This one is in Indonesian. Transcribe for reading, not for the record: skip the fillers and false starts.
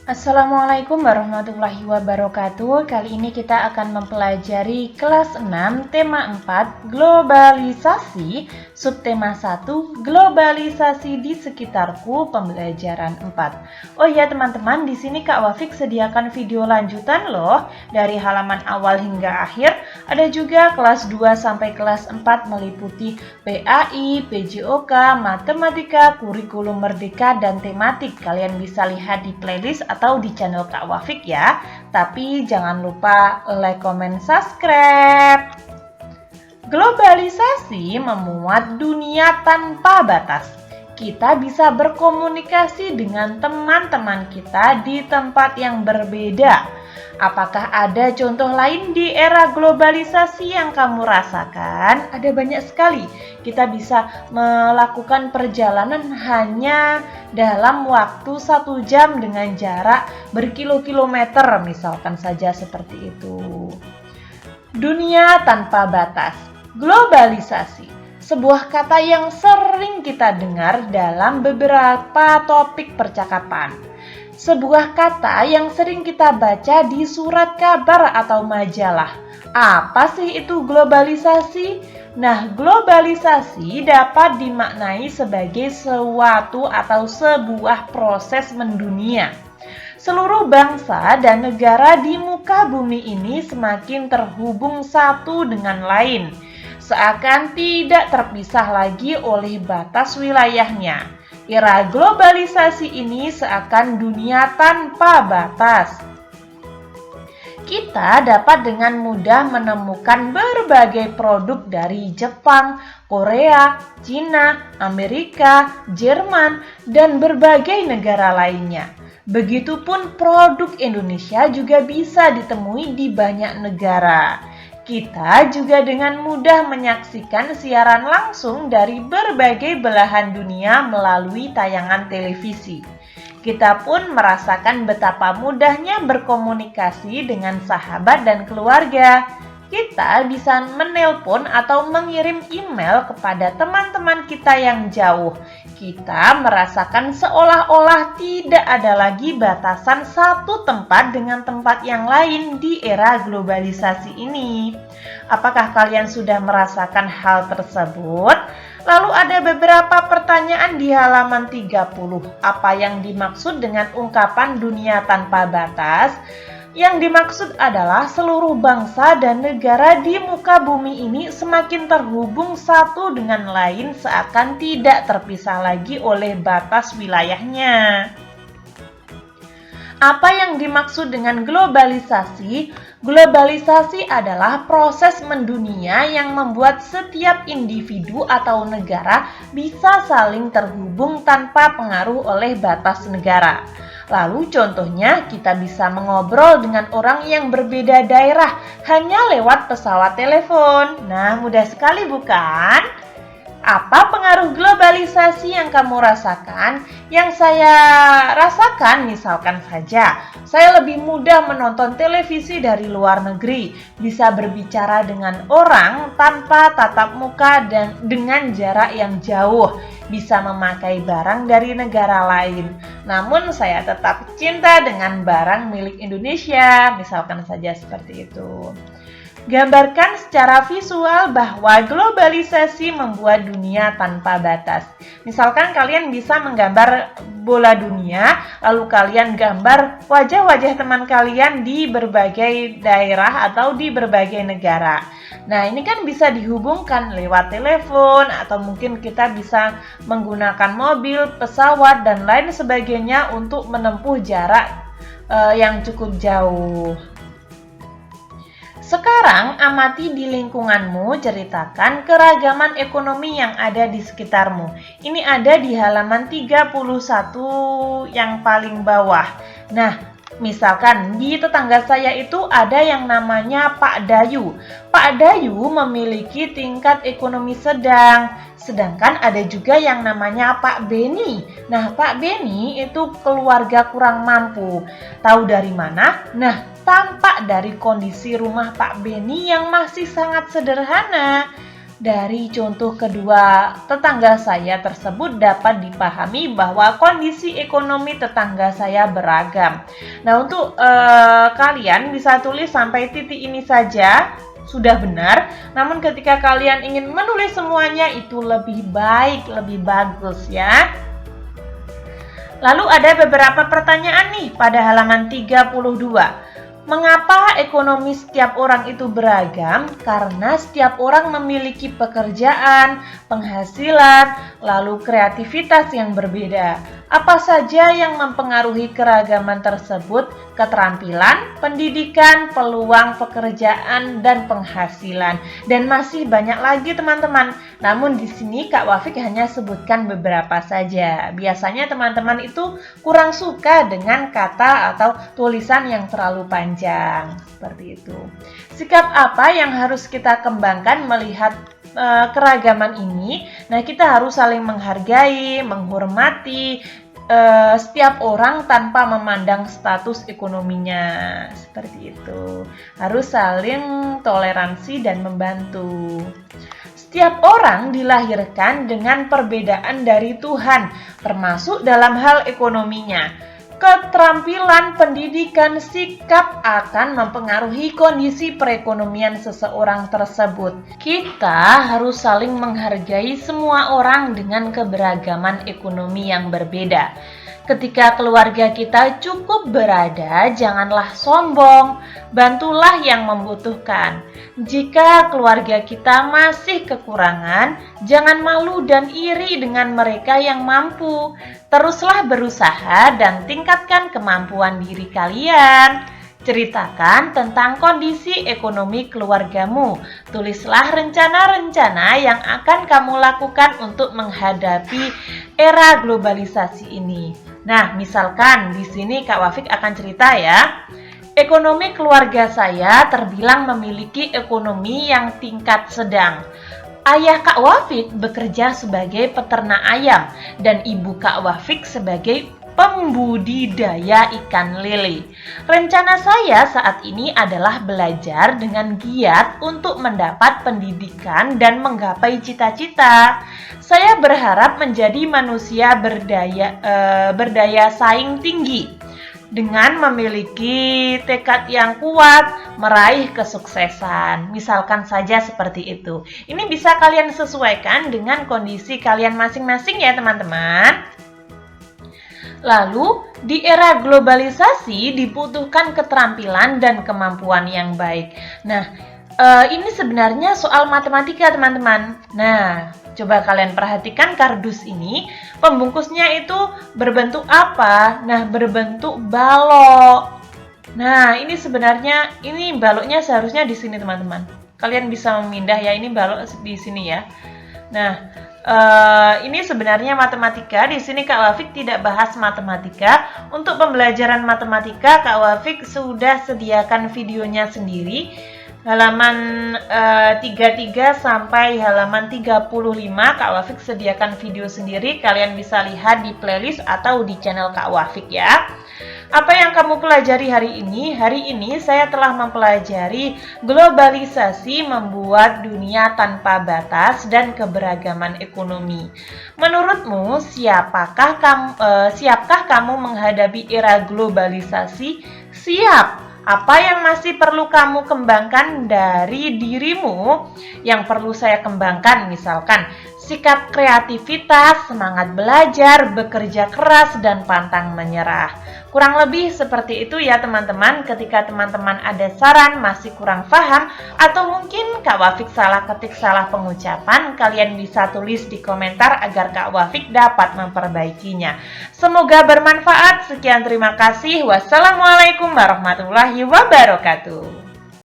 Assalamualaikum warahmatullahi wabarakatuh. Kali ini kita akan mempelajari kelas 6 tema 4 globalisasi, subtema 1 globalisasi di sekitarku, pembelajaran 4. Oh iya teman-teman, di sini Kak Wafik sediakan video lanjutan loh dari halaman awal hingga akhir. Ada juga kelas 2 sampai kelas 4 meliputi PAI, PJOK, matematika, kurikulum merdeka dan tematik. Kalian bisa lihat di playlist atau di channel Kak Wafik ya. Tapi jangan lupa like, comment, subscribe. Globalisasi memuat dunia tanpa batas. Kita bisa berkomunikasi dengan teman-teman kita di tempat yang berbeda. Apakah ada contoh lain di era globalisasi yang kamu rasakan? Ada banyak sekali. Kita bisa melakukan perjalanan hanya dalam waktu 1 jam dengan jarak berkilo-kilometer, misalkan saja seperti itu. Dunia tanpa batas. Globalisasi, sebuah kata yang sering kita dengar dalam beberapa topik percakapan. Sebuah kata yang sering kita baca di surat kabar atau majalah. Apa sih itu globalisasi? Nah, globalisasi dapat dimaknai sebagai suatu atau sebuah proses mendunia. Seluruh bangsa dan negara di muka bumi ini semakin terhubung satu dengan lain, seakan tidak terpisah lagi oleh batas wilayahnya. Era globalisasi ini seakan dunia tanpa batas. Kita dapat dengan mudah menemukan berbagai produk dari Jepang, Korea, Cina, Amerika, Jerman, dan berbagai negara lainnya. Begitupun produk Indonesia juga bisa ditemui di banyak negara. Kita juga dengan mudah menyaksikan siaran langsung dari berbagai belahan dunia melalui tayangan televisi. Kita pun merasakan betapa mudahnya berkomunikasi dengan sahabat dan keluarga. Kita bisa menelpon atau mengirim email kepada teman-teman kita yang jauh. Kita merasakan seolah-olah tidak ada lagi batasan satu tempat dengan tempat yang lain di era globalisasi ini. Apakah kalian sudah merasakan hal tersebut? Lalu ada beberapa pertanyaan di halaman 30. Apa yang dimaksud dengan ungkapan dunia tanpa batas? Yang dimaksud adalah seluruh bangsa dan negara di muka bumi ini semakin terhubung satu dengan lain seakan tidak terpisah lagi oleh batas wilayahnya. Apa yang dimaksud dengan globalisasi? Globalisasi adalah proses mendunia yang membuat setiap individu atau negara bisa saling terhubung tanpa pengaruh oleh batas negara. Lalu contohnya kita bisa mengobrol dengan orang yang berbeda daerah hanya lewat pesawat telepon. Nah, mudah sekali bukan? Apa pengaruh globalisasi yang kamu rasakan? Yang saya rasakan misalkan saja, saya lebih mudah menonton televisi dari luar negeri, bisa berbicara dengan orang tanpa tatap muka dan dengan jarak yang jauh, bisa memakai barang dari negara lain. Namun saya tetap cinta dengan barang milik Indonesia, misalkan saja seperti itu. Gambarkan secara visual bahwa globalisasi membuat dunia tanpa batas. Misalkan kalian bisa menggambar bola dunia, lalu kalian gambar wajah-wajah teman kalian di berbagai daerah atau di berbagai negara. Nah, ini kan bisa dihubungkan lewat telepon atau mungkin kita bisa menggunakan mobil, pesawat, dan lain sebagainya untuk menempuh jarak yang cukup jauh. Sekarang amati di lingkunganmu, ceritakan keragaman ekonomi yang ada di sekitarmu. Ini ada di halaman 31 yang paling bawah. Nah, misalkan di tetangga saya itu ada yang namanya Pak Dayu. Pak Dayu memiliki tingkat ekonomi sedang. Sedangkan ada juga yang namanya Pak Beni. Nah, Pak Beni itu keluarga kurang mampu. Tahu dari mana? Nah, tampak dari kondisi rumah Pak Beni yang masih sangat sederhana. Dari contoh kedua tetangga saya tersebut dapat dipahami bahwa kondisi ekonomi tetangga saya beragam. Nah, untuk kalian bisa tulis sampai titik ini saja sudah benar. Namun ketika kalian ingin menulis semuanya itu lebih baik, lebih bagus ya. Lalu ada beberapa pertanyaan nih pada halaman 32. Mengapa ekonomi setiap orang itu beragam? Karena setiap orang memiliki pekerjaan, penghasilan, lalu kreativitas yang berbeda. Apa saja yang mempengaruhi keragaman tersebut? Keterampilan, pendidikan, peluang pekerjaan, dan penghasilan. Dan masih banyak lagi teman-teman. Namun di sini Kak Wafik hanya sebutkan beberapa saja. Biasanya teman-teman itu kurang suka dengan kata atau tulisan yang terlalu panjang. Seperti itu. Sikap apa yang harus kita kembangkan melihat keragaman ini? Nah, kita harus saling menghargai, menghormati setiap orang tanpa memandang status ekonominya. Seperti itu. Harus saling toleransi dan membantu. Setiap orang dilahirkan dengan perbedaan dari Tuhan, termasuk dalam hal ekonominya. Keterampilan, pendidikan, sikap akan mempengaruhi kondisi perekonomian seseorang tersebut. Kita harus saling menghargai semua orang dengan keberagaman ekonomi yang berbeda. Ketika keluarga kita cukup berada, janganlah sombong, bantulah yang membutuhkan. Jika keluarga kita masih kekurangan, jangan malu dan iri dengan mereka yang mampu. Teruslah berusaha dan tingkatkan kemampuan diri kalian. Ceritakan tentang kondisi ekonomi keluargamu. Tulislah rencana-rencana yang akan kamu lakukan untuk menghadapi era globalisasi ini. Nah, misalkan di sini Kak Wafik akan cerita ya. Ekonomi keluarga saya terbilang memiliki ekonomi yang tingkat sedang. Ayah Kak Wafik bekerja sebagai peternak ayam dan ibu Kak Wafik sebagai pembudidaya ikan lele. Rencana saya saat ini adalah belajar dengan giat untuk mendapat pendidikan dan menggapai cita-cita. Saya berharap menjadi manusia berdaya saing tinggi dengan memiliki tekad yang kuat, meraih kesuksesan. Misalkan saja seperti itu. Ini bisa kalian sesuaikan dengan kondisi kalian masing-masing ya teman-teman. Lalu, di era globalisasi dibutuhkan keterampilan dan kemampuan yang baik. Nah, ini sebenarnya soal matematika, teman-teman. Nah, coba kalian perhatikan kardus ini, pembungkusnya itu berbentuk apa? Nah, berbentuk balok. Nah, ini sebenarnya, ini baloknya seharusnya di sini, teman-teman. Kalian bisa memindah ya, ini balok di sini ya. Nah, ini sebenarnya matematika. Di sini Kak Wafik tidak bahas matematika. Untuk pembelajaran matematika, Kak Wafik sudah sediakan videonya sendiri. Halaman 33 sampai halaman 35 Kak Wafik sediakan video sendiri. Kalian bisa lihat di playlist atau di channel Kak Wafik ya. Apa yang kamu pelajari hari ini? Hari ini saya telah mempelajari globalisasi membuat dunia tanpa batas dan keberagaman ekonomi. Menurutmu, siapkah kamu menghadapi era globalisasi? Siap! Apa yang masih perlu kamu kembangkan dari dirimu? Yang perlu saya kembangkan misalkan sikap kreativitas, semangat belajar, bekerja keras, dan pantang menyerah. Kurang lebih seperti itu ya teman-teman. Ketika teman-teman ada saran, masih kurang paham, atau mungkin Kak Wafik salah ketik, salah pengucapan, kalian bisa tulis di komentar agar Kak Wafik dapat memperbaikinya. Semoga bermanfaat. Sekian, terima kasih. Wassalamualaikum warahmatullahi wabarakatuh.